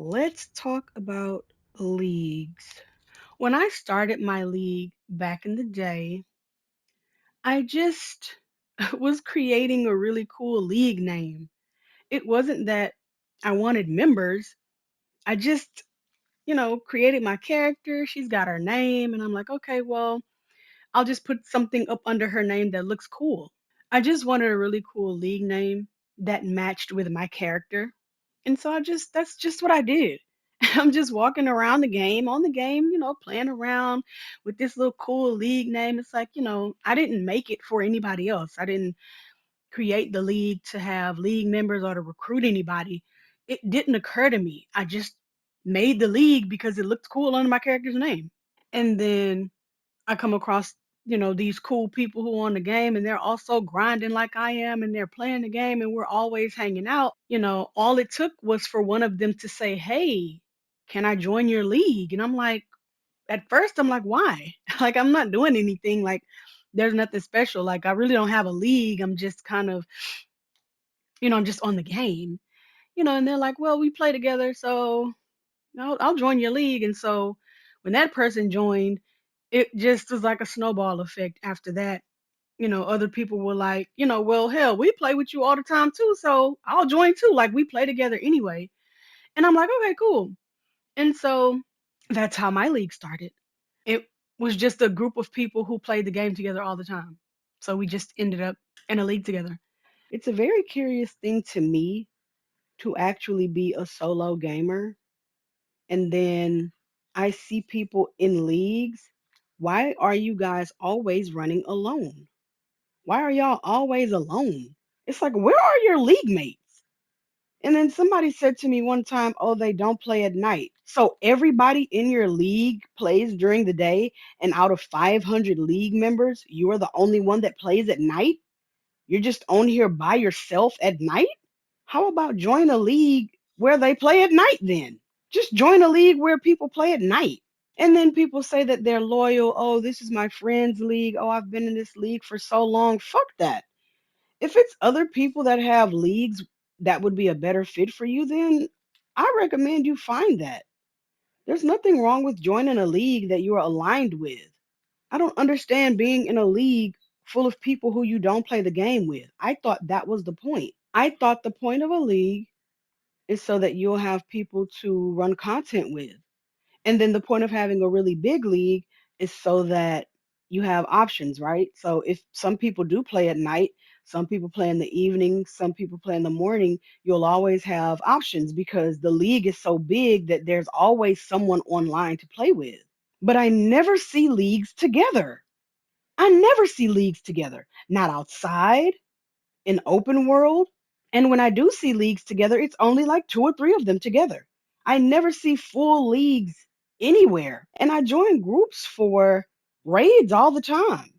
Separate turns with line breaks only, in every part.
Let's talk about leagues. When I started my league back in the day, I just was creating a really cool league name. It wasn't that I wanted members. I just, created my character. She's got her name, and I'm like, okay, well, I'll just put something up under her name that looks cool. I just wanted a really cool league name that matched with my character. And so that's just what I did. I'm just walking around the game, on the game, playing around with this little cool league name. It's like, I didn't make it for anybody else. I didn't create the league to have league members or to recruit anybody. It didn't occur to me. I just made the league because it looked cool under my character's name. And then I come across, these cool people who are on the game and they're also grinding like I am and they're playing the game and we're always hanging out. All it took was for one of them to say, "Hey, can I join your league?" And I'm like, at first, I'm like, why? Like, I'm not doing anything. Like, there's nothing special. Like, I really don't have a league. I'm just kind of, I'm just on the game, and they're like, well, we play together. So I'll join your league. And so when that person joined, it just was like a snowball effect after that. Other people were like, well, hell, we play with you all the time too. So I'll join too. Like we play together anyway. And I'm like, okay, cool. And so that's how my league started. It was just a group of people who played the game together all the time. So we just ended up in a league together. It's a very curious thing to me to actually be a solo gamer. And then I see people in leagues. Why are you guys always running alone? Why are y'all always alone? It's like, where are your league mates? And then somebody said to me one time, oh, they don't play at night. So everybody in your league plays during the day, and out of 500 league members, you're the only one that plays at night? You're just on here by yourself at night? How about join a league where they play at night then? Just join a league where people play at night. And then people say that they're loyal. Oh, this is my friend's league. Oh, I've been in this league for so long. Fuck that. If it's other people that have leagues that would be a better fit for you, then I recommend you find that. There's nothing wrong with joining a league that you're aligned with. I don't understand being in a league full of people who you don't play the game with. I thought that was the point. I thought the point of a league is so that you'll have people to run content with. And then the point of having a really big league is so that you have options, right? So if some people do play at night, some people play in the evening, some people play in the morning, you'll always have options because the league is so big that there's always someone online to play with. But I never see leagues together. I never see leagues together. Not outside, in open world. And when I do see leagues together, it's only like two or three of them together. I never see full leagues anywhere. And I join groups for raids all the time.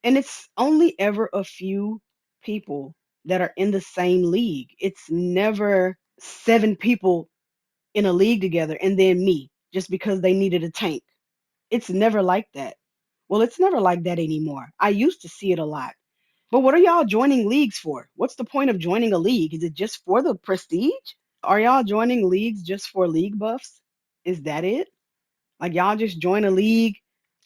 And it's only ever a few people that are in the same league. It's never seven people in a league together and then me just because they needed a tank. It's never like that. Well, it's never like that anymore. I used to see it a lot. But what are y'all joining leagues for? What's the point of joining a league? Is it just for the prestige? Are y'all joining leagues just for league buffs? Is that it? Like y'all just join a league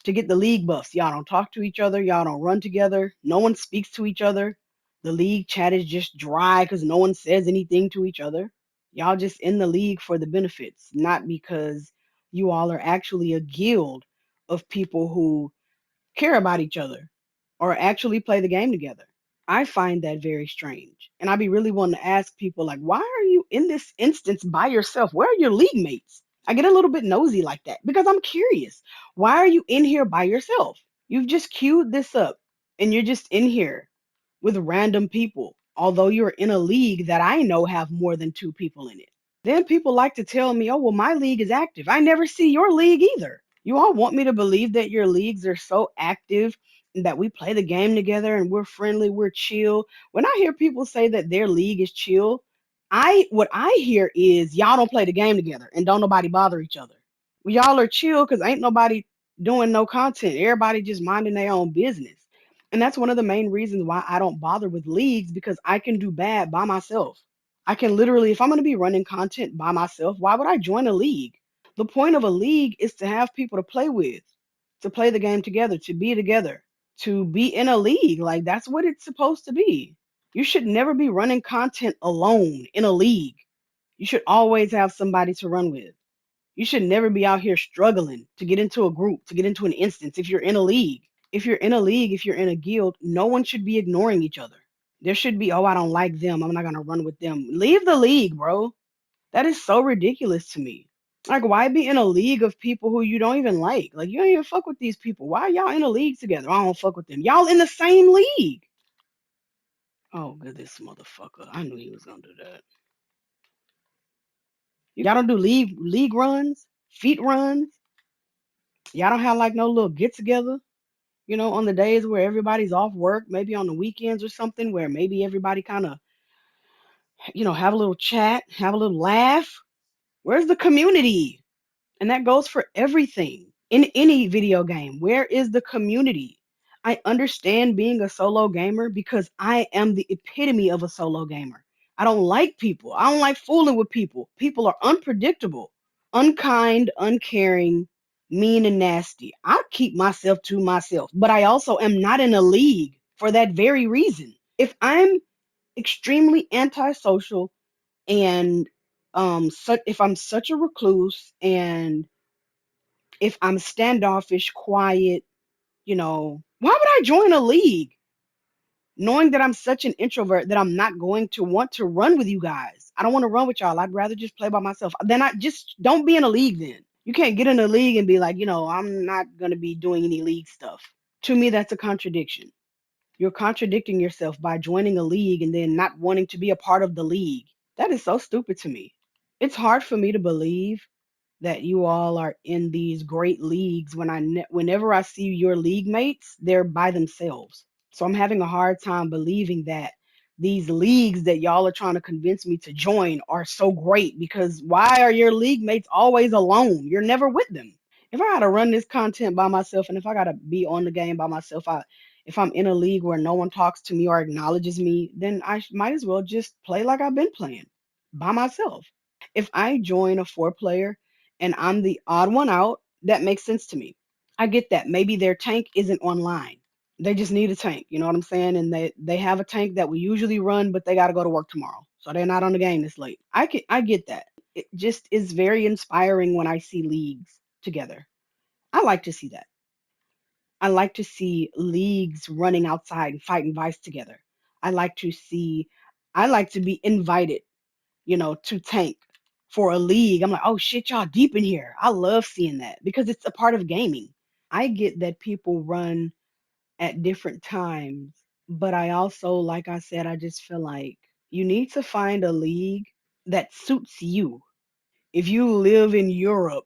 to get the league buffs. Y'all don't talk to each other. Y'all don't run together. No one speaks to each other. The league chat is just dry because no one says anything to each other. Y'all just in the league for the benefits, not because you all are actually a guild of people who care about each other or actually play the game together. I find that very strange. And I'd be really wanting to ask people, like, why are you in this instance by yourself? Where are your league mates? I get a little bit nosy like that because I'm curious. Why are you in here by yourself? You've just queued this up and you're just in here with random people, although you're in a league that I know have more than two people in it. Then people like to tell me, oh, well, my league is active. I never see your league either. You all want me to believe that your leagues are so active and that we play the game together and we're friendly, we're chill. When I hear people say that their league is chill, what I hear is y'all don't play the game together and don't nobody bother each other. Y'all are chill because ain't nobody doing no content. Everybody just minding their own business. And that's one of the main reasons why I don't bother with leagues because I can do bad by myself. I can literally, if I'm going to be running content by myself, why would I join a league? The point of a league is to have people to play with, to play the game together, to be together, to be in a league. Like that's what it's supposed to be. You should never be running content alone in a league. You should always have somebody to run with. You should never be out here struggling to get into a group, to get into an instance if you're in a league. If you're in a league, if you're in a guild, no one should be ignoring each other. There should be, oh, I don't like them. I'm not going to run with them. Leave the league, bro. That is so ridiculous to me. Like, why be in a league of people who you don't even like? Like, you don't even fuck with these people. Why are y'all in a league together? I don't fuck with them. Y'all in the same league. Oh, good, this motherfucker. I knew he was gonna do that. Y'all don't do league runs, feet runs. Y'all don't have like no little get together. On the days where everybody's off work, maybe on the weekends or something, where maybe everybody kind of, have a little chat, have a little laugh. Where's the community? And that goes for everything in any video game. Where is the community? I understand being a solo gamer because I am the epitome of a solo gamer. I don't like people. I don't like fooling with people. People are unpredictable, unkind, uncaring, mean, and nasty. I keep myself to myself, but I also am not in a league for that very reason. If I'm extremely antisocial and if I'm such a recluse and if I'm standoffish, quiet, why would I join a league knowing that I'm such an introvert that I'm not going to want to run with you guys? I don't want to run with y'all. I'd rather just play by myself. Then I just don't be in a league then. You can't get in a league and be like, I'm not going to be doing any league stuff. To me, that's a contradiction. You're contradicting yourself by joining a league and then not wanting to be a part of the league. That is so stupid to me. It's hard for me to believe that you all are in these great leagues when whenever I see your league mates, they're by themselves. So I'm having a hard time believing that these leagues that y'all are trying to convince me to join are so great because why are your league mates always alone? You're never with them. If I got to run this content by myself and if I got to be on the game by myself, if I'm in a league where no one talks to me or acknowledges me, then I might as well just play like I've been playing by myself. If I join a four player and I'm the odd one out, that makes sense to me. I get that. Maybe their tank isn't online. They just need a tank, you know what I'm saying? And they have a tank that we usually run, but they got to go to work tomorrow. So they're not on the game this late. I get that. It just is very inspiring when I see leagues together. I like to see that. I like to see leagues running outside and fighting vice together. I like to see I like to be invited to tank for a league. I'm like, oh shit, y'all deep in here. I love seeing that because it's a part of gaming. I get that people run at different times, but I also, like I said, I just feel like you need to find a league that suits you. If you live in Europe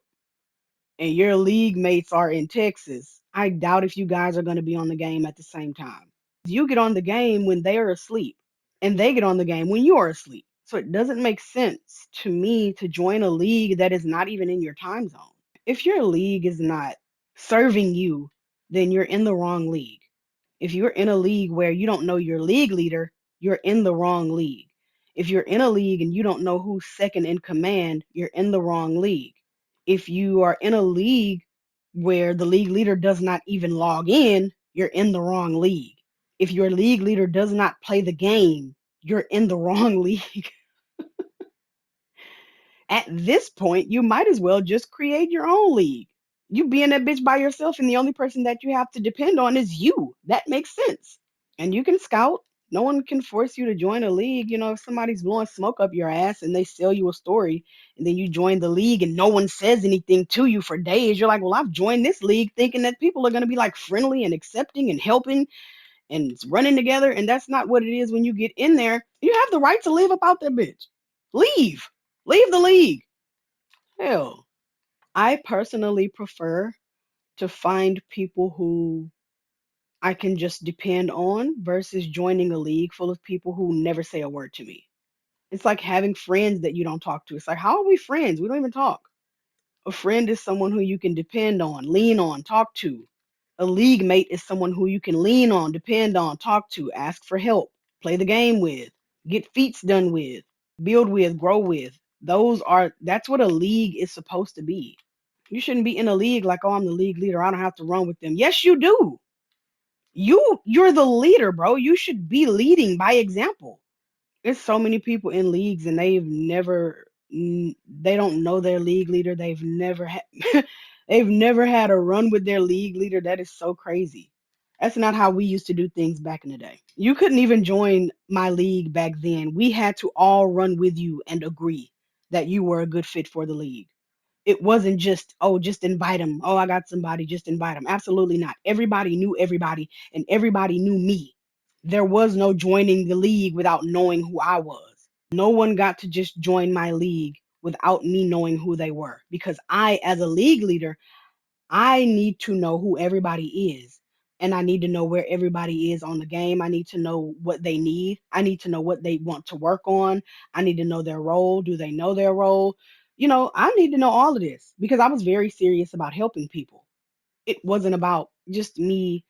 and your league mates are in Texas, I doubt if you guys are going to be on the game at the same time. You get on the game when they are asleep, and they get on the game when you are asleep. So it doesn't make sense to me to join a league that is not even in your time zone. If your league is not serving you, then you're in the wrong league. If you're in a league where you don't know your league leader, you're in the wrong league. If you're in a league and you don't know who's second in command, you're in the wrong league. If you are in a league where the league leader does not even log in, you're in the wrong league. If your league leader does not play the game, you're in the wrong league. At this point, you might as well just create your own league. You be in that bitch by yourself, and the only person that you have to depend on is you. That makes sense. And you can scout. No one can force you to join a league. If somebody's blowing smoke up your ass and they sell you a story, and then you join the league and no one says anything to you for days, you're like, well, I've joined this league thinking that people are going to be like friendly and accepting and helping and running together. And that's not what it is when you get in there. You have the right to leave about that bitch. Leave. Leave the league. Hell. I personally prefer to find people who I can just depend on versus joining a league full of people who never say a word to me. It's like having friends that you don't talk to. It's like, how are we friends? We don't even talk. A friend is someone who you can depend on, lean on, talk to. A league mate is someone who you can lean on, depend on, talk to, ask for help, play the game with, get feats done with. build with, grow with. That's what a league is supposed to be. You shouldn't be in a league like, oh, I'm the league leader. I don't have to run with them. Yes, you do. You're the leader, bro. You should be leading by example. There's so many people in leagues and they don't know their league leader. They've never had they've never had a run with their league leader. That is so crazy. That's not how we used to do things back in the day. You couldn't even join my league back then. We had to all run with you and agree that you were a good fit for the league. It wasn't just, oh, just invite them. Oh, I got somebody, just invite them. Absolutely not. Everybody knew everybody and everybody knew me. There was no joining the league without knowing who I was. No one got to just join my league without me knowing who they were because I, as a league leader, I need to know who everybody is. And I need to know where everybody is on the game. I need to know what they need. I need to know what they want to work on. I need to know their role. Do they know their role? I need to know all of this because I was very serious about helping people. It wasn't about just me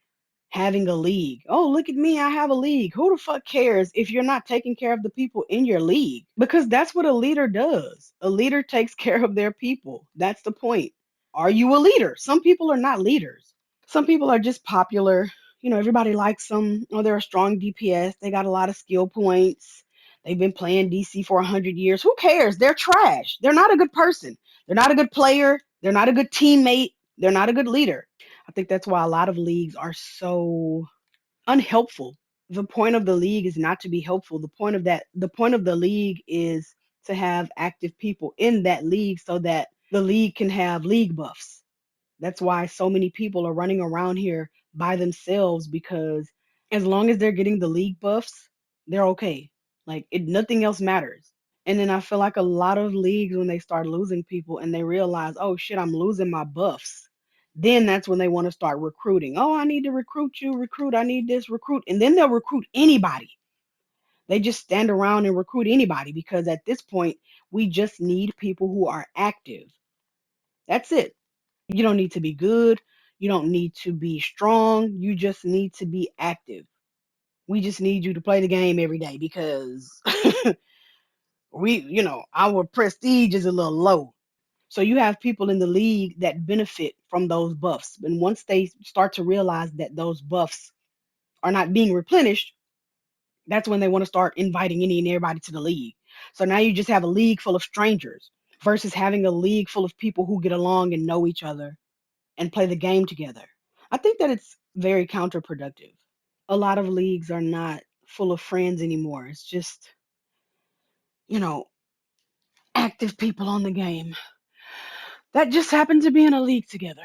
having a league. Oh, look at me, I have a league. Who the fuck cares if you're not taking care of the people in your league? Because that's what a leader does. A leader takes care of their people. That's the point. Are you a leader? Some people are not leaders. Some people are just popular. Everybody likes them. They're a strong DPS. They got a lot of skill points. They've been playing DC for 100 years. Who cares? They're trash. They're not a good person. They're not a good player. They're not a good teammate. They're not a good leader. I think that's why a lot of leagues are so unhelpful. The point of the league is not to be helpful. The point of the league is to have active people in that league so that the league can have league buffs. That's why so many people are running around here by themselves because as long as they're getting the league buffs, they're okay. Like nothing else matters. And then I feel like a lot of leagues, when they start losing people and they realize, oh shit, I'm losing my buffs, then that's when they want to start recruiting. Oh, I need to recruit you, recruit. I need this, recruit. And then they'll recruit anybody. They just stand around and recruit anybody because at this point, we just need people who are active. That's it. You don't need to be good. You don't need to be strong. You just need to be active. We just need you to play the game every day because our prestige is a little low. So you have people in the league that benefit from those buffs. And once they start to realize that those buffs are not being replenished, that's when they want to start inviting any and everybody to the league. So now you just have a league full of strangers versus having a league full of people who get along and know each other and play the game together. I think that it's very counterproductive. A lot of leagues are not full of friends anymore. It's just, you know, active people on the game that just happen to be in a league together.